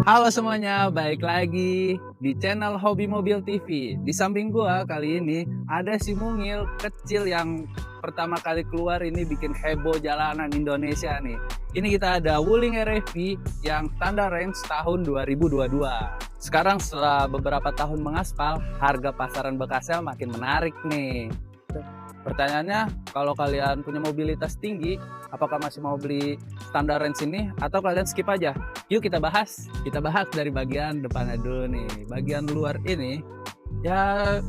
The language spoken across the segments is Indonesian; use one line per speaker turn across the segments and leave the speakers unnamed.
Halo semuanya, balik lagi di channel Hobi Mobil TV. Di samping gua kali ini ada si mungil kecil yang pertama kali keluar ini bikin heboh jalanan Indonesia nih. Ini kita ada Wuling RFV yang standar range tahun 2022. Sekarang setelah beberapa tahun mengaspal, harga pasaran bekasnya makin menarik nih. Pertanyaannya, kalau kalian punya mobilitas tinggi, apakah masih mau beli standar range ini atau kalian skip aja? Yuk kita bahas. Kita bahas dari bagian depannya dulu nih. Bagian luar ini ya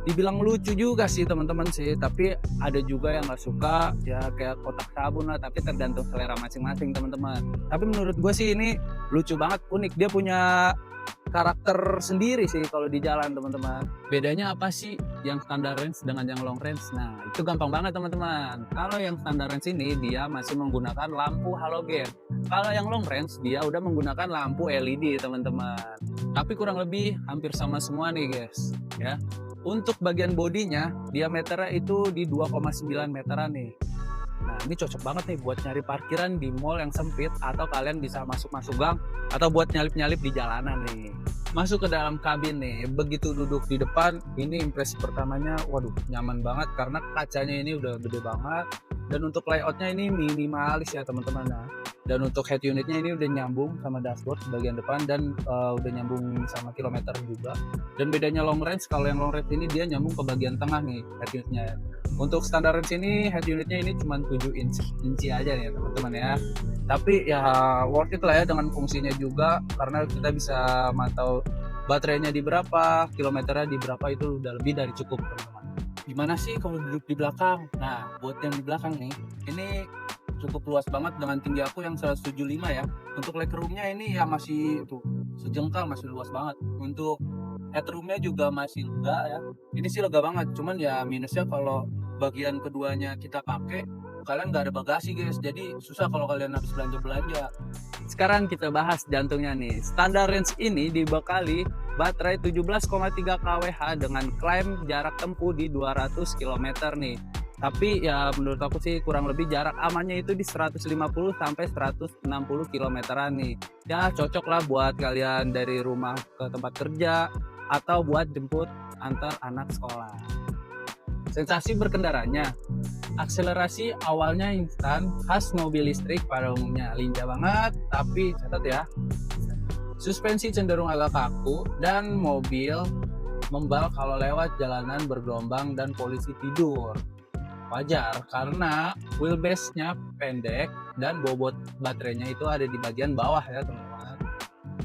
dibilang lucu juga sih teman-teman sih, tapi ada juga yang nggak suka ya kayak kotak sabun lah, tapi tergantung selera masing-masing teman-teman. Tapi menurut gue sih ini lucu banget, unik. Dia punya karakter sendiri sih kalau di jalan teman-teman. Bedanya apa sih yang standar range dengan yang long range? Nah itu gampang banget teman-teman. Kalau yang standar range ini dia masih menggunakan lampu halogen. Kalau yang long range dia udah menggunakan lampu LED teman-teman. Tapi kurang lebih hampir sama semua nih guys ya. Untuk bagian bodinya diameternya itu di 2,9 meteran nih. Nah ini cocok banget nih buat nyari parkiran di mall yang sempit, atau kalian bisa masuk-masuk gang, atau buat nyalip-nyalip di jalanan nih. Masuk ke dalam kabin nih, begitu duduk di depan, ini impresi pertamanya, waduh nyaman banget karena kacanya ini udah gede banget. Dan untuk layoutnya ini minimalis ya teman-teman. Nah, dan untuk head unitnya ini udah nyambung sama dashboard bagian depan, dan udah nyambung sama kilometer juga. Dan bedanya long range, kalau yang long range ini dia nyambung ke bagian tengah nih head unitnya. Untuk standar range ini head unitnya ini cuma 7 inci aja nih teman-teman ya. Tapi ya worth it lah ya dengan fungsinya juga, karena kita bisa mantau baterainya di berapa, kilometernya di berapa, itu udah lebih dari cukup teman-teman. Gimana sih kalau duduk di belakang? Nah buat yang di belakang nih, ini cukup luas banget dengan tinggi aku yang 175 ya. Untuk legroomnya ini ya masih tuh sejengkal, masih luas banget. Untuk headroomnya juga masih lega ya. Ini sih lega banget, cuman ya minusnya kalau bagian keduanya kita pakai, kalian nggak ada bagasi guys, jadi susah kalau kalian habis belanja-belanja. Sekarang kita bahas jantungnya nih. Standar range ini dibekali baterai 17,3 kWh dengan klaim jarak tempuh di 200 km nih. Tapi ya menurut aku sih kurang lebih jarak amannya itu di 150 sampai 160 kilometeran nih. Ya cocok lah buat kalian dari rumah ke tempat kerja atau buat jemput antar anak sekolah. Sensasi berkendaranya, akselerasi awalnya instan, khas mobil listrik pada umumnya, lincah banget, tapi catat ya, suspensi cenderung agak kaku, dan mobil membal kalau lewat jalanan bergelombang dan polisi tidur. Wajar karena wheelbase-nya pendek dan bobot baterainya itu ada di bagian bawah ya teman-teman.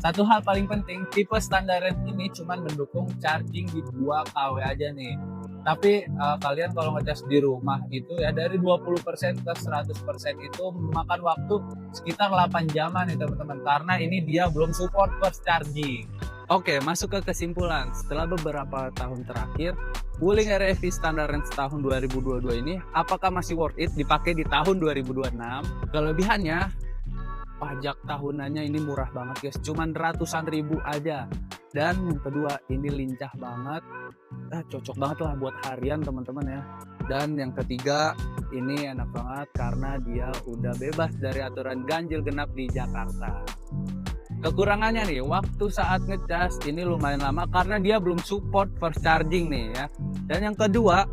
Satu hal paling penting, tipe standar range ini cuma mendukung charging di 2 kW aja nih. Tapi kalian kalau ngecas di rumah itu ya dari 20% ke 100% itu memakan waktu sekitar 8 jaman nih teman-teman, karena ini dia belum support fast charging. Oke, masuk ke kesimpulan. Setelah beberapa tahun terakhir, Wuling RFV standar range tahun 2022 ini apakah masih worth it dipakai di tahun 2026? Kelebihannya, pajak tahunannya ini murah banget guys, cuman ratusan ribu aja. Dan yang kedua, ini lincah banget, cocok banget lah buat harian teman-teman ya. Dan yang ketiga, ini enak banget karena dia udah bebas dari aturan ganjil genap di Jakarta. Kekurangannya nih, waktu saat ngecas ini lumayan lama karena dia belum support fast charging nih ya. Dan yang kedua,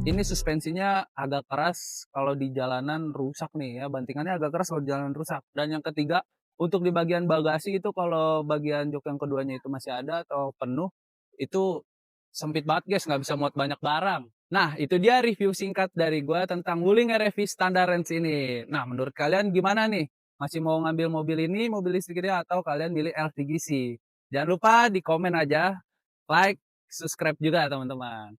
ini suspensinya agak keras kalau di jalanan rusak nih ya, bantingannya agak keras kalau di jalanan rusak. Dan yang ketiga, untuk di bagian bagasi itu kalau bagian jok yang keduanya itu masih ada atau penuh, itu sempit banget guys, nggak bisa muat banyak barang. Nah itu dia review singkat dari gue tentang Wuling RFV standar range ini. Nah menurut kalian gimana nih? Masih mau ngambil mobil ini, mobil listrik ini, atau kalian milih LPGC? Jangan lupa di komen aja, like, subscribe juga teman-teman.